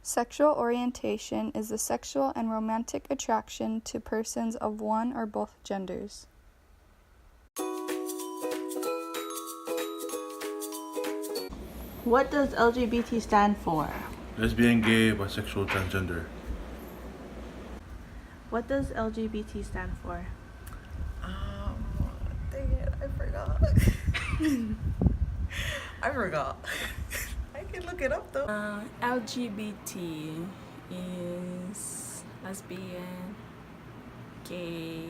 Sexual orientation is the sexual and romantic attraction to persons of one or both genders. What does LGBT stand for? Lesbian, gay, bisexual, transgender. What does LGBT stand for? Dang it, I forgot. I forgot. I can look it up though. LGBT is lesbian, gay,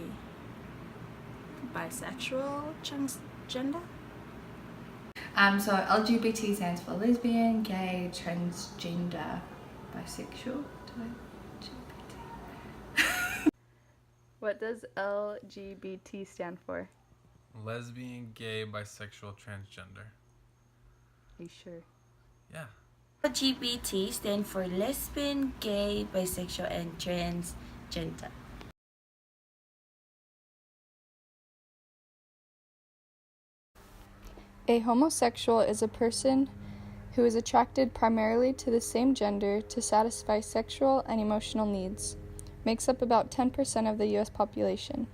bisexual, transgender. So LGBT stands for lesbian, gay, transgender, bisexual. What does LGBT stand for? Lesbian, gay, bisexual, transgender. Are you sure? Yeah. LGBT stand for lesbian, gay, bisexual, and transgender. A homosexual is a person who is attracted primarily to the same gender to satisfy sexual and emotional needs. Makes up about 10% of the U.S. population.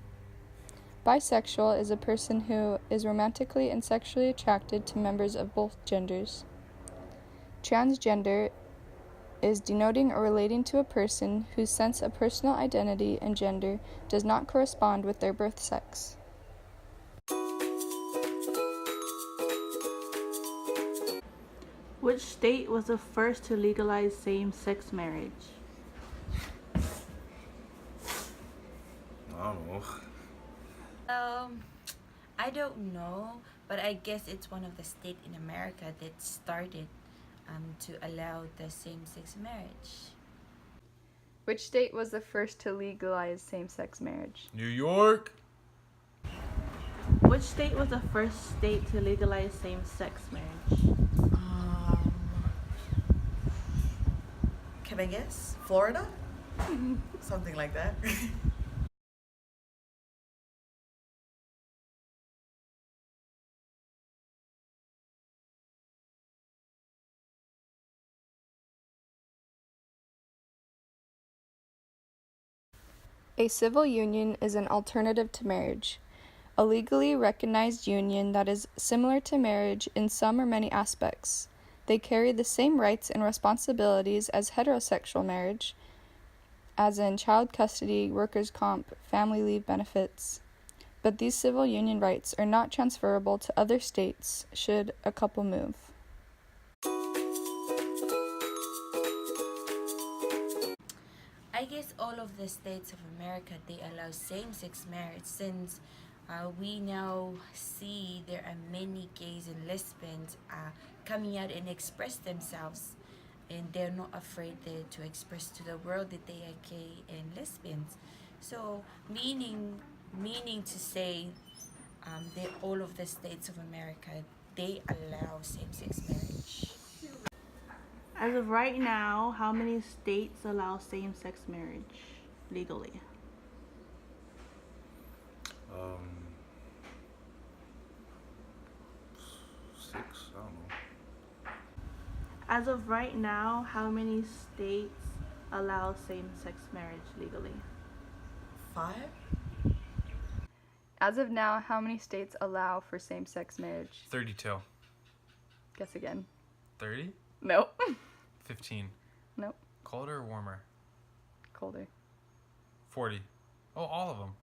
Bisexual is a person who is romantically and sexually attracted to members of both genders. Transgender is denoting or relating to a person whose sense of personal identity and gender does not correspond with their birth sex. Which state was the first to legalize same-sex marriage? I don't know. I don't know, but I guess it's one of the states in America that started to allow the same-sex marriage. Which state was the first to legalize same-sex marriage? New York. Which state was the first state to legalize same-sex marriage? Can I guess? Florida? Something like that. A civil union is an alternative to marriage, a legally recognized union that is similar to marriage in some or many aspects. They carry the same rights and responsibilities as heterosexual marriage, as in child custody, workers' comp, family leave benefits. But these civil union rights are not transferable to other states should a couple move. I guess all of the states of America, they allow same-sex marriage since we now see there are many gays and lesbians coming out and express themselves, and they're not afraid to express to the world that they are gay and lesbians. So meaning to say that all of the states of America, they allow same-sex marriage. As of right now, how many states allow same-sex marriage legally? 6, I don't know. As of right now, how many states allow same-sex marriage legally? 5? As of now, how many states allow for same-sex marriage? 32. Guess again. 30? Nope. 15. Nope. Colder or warmer? Colder. 40. Oh, all of them.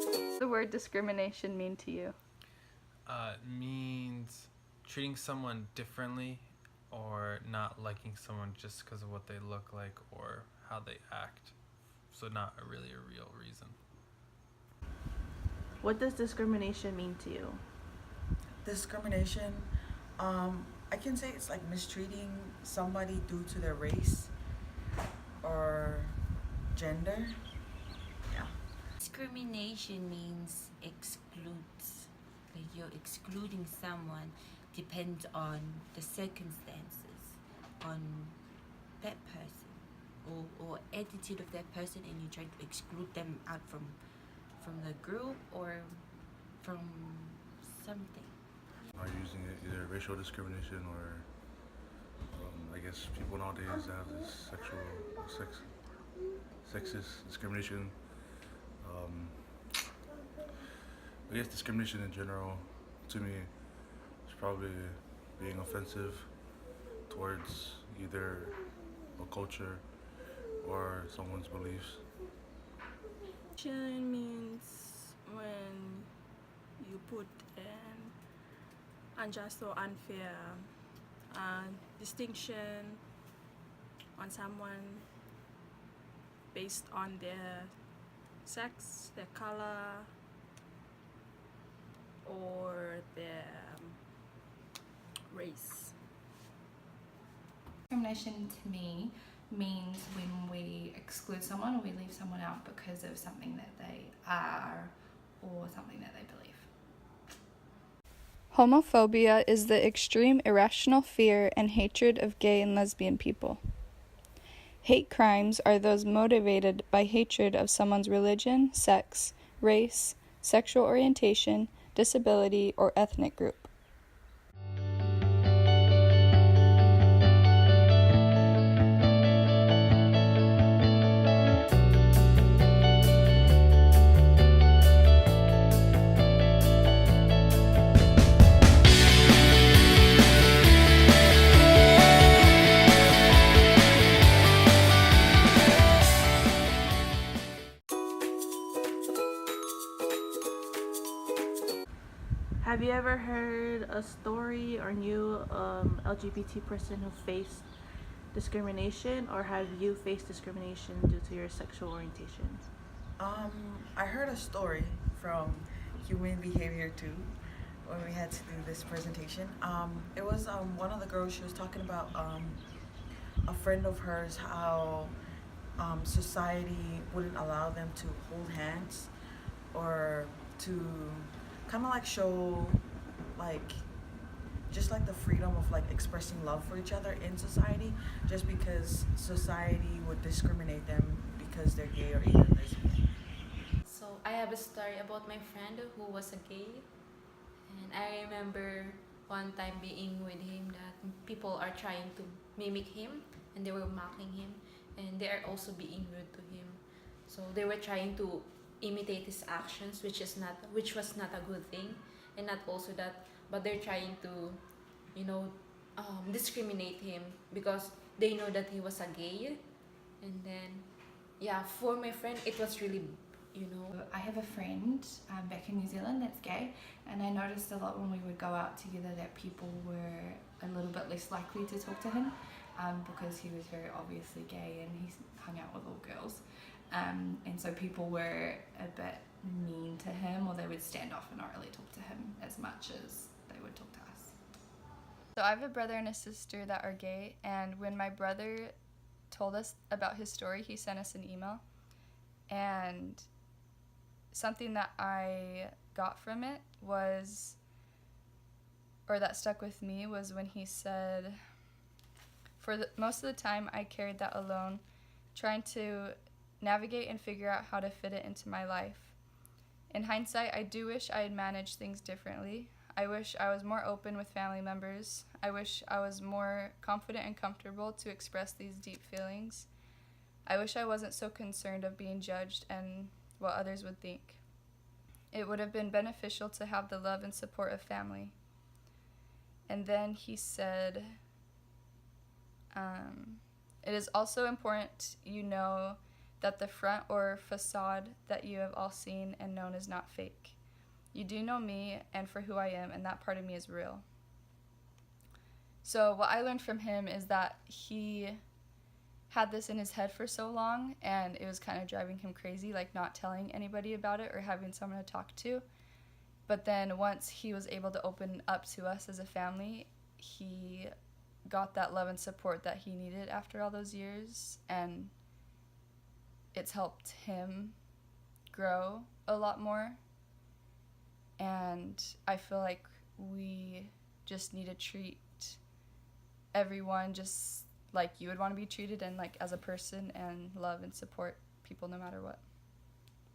What does the word discrimination mean to you? Means treating someone differently or not liking someone just because of what they look like or how they act. So not really a real reason. What does discrimination mean to you? Discrimination, I can say it's like mistreating somebody due to their race or transgender. Yeah. Discrimination means excludes. Like you're excluding someone depends on the circumstances, on that person, or attitude of that person, and you try to exclude them out from the group or from something. Are using it either racial discrimination or I guess people nowadays have this sexist discrimination. I guess discrimination in general, to me, is probably being offensive towards either a culture or someone's beliefs. Discrimination means when you put an unjust or unfair distinction on someone based on their sex, their color, or their race. Discrimination to me means when we exclude someone or we leave someone out because of something that they are or something that they believe. Homophobia is the extreme irrational fear and hatred of gay and lesbian people. Hate crimes are those motivated by hatred of someone's religion, sex, race, sexual orientation, disability, or ethnic group. Have you ever heard a story or knew LGBT person who faced discrimination, or have you faced discrimination due to your sexual orientation? I heard a story from Human Behavior 2 when we had to do this presentation. It was one of the girls, she was talking about a friend of hers, how society wouldn't allow them to hold hands or to kind of like show like just like the freedom of like expressing love for each other in society, just because society would discriminate them because they're gay or either lesbian. So I have a story about my friend who was a gay, and I remember one time being with him that people are trying to mimic him and they were mocking him, and they are also being rude to him. So they were trying to imitate his actions, which was not a good thing, and not also that, but they're trying to, discriminate him because they know that he was a gay. And then, for my friend, it was really, I have a friend back in New Zealand that's gay, and I noticed a lot when we would go out together that people were a little bit less likely to talk to him because he was very obviously gay and he hung out with all girls. And so people were a bit mean to him, or they would stand off and not really talk to him as much as they would talk to us. So I have a brother and a sister that are gay, and when my brother told us about his story, he sent us an email. And something that I got from it was, or that stuck with me, was when he said, most of the time I carried that alone, trying to navigate and figure out how to fit it into my life. In hindsight, I do wish I had managed things differently. I wish I was more open with family members. I wish I was more confident and comfortable to express these deep feelings. I wish I wasn't so concerned of being judged and what others would think. It would have been beneficial to have the love and support of family. And then he said, it is also important that the front or facade that you have all seen and known is not fake. You do know me and for who I am, and that part of me is real. So what I learned from him is that he had this in his head for so long, and it was kind of driving him crazy, like not telling anybody about it or having someone to talk to. But then once he was able to open up to us as a family, he got that love and support that he needed after all those years, and it's helped him grow a lot more. And I feel like we just need to treat everyone just like you would want to be treated, and like as a person, and love and support people no matter what.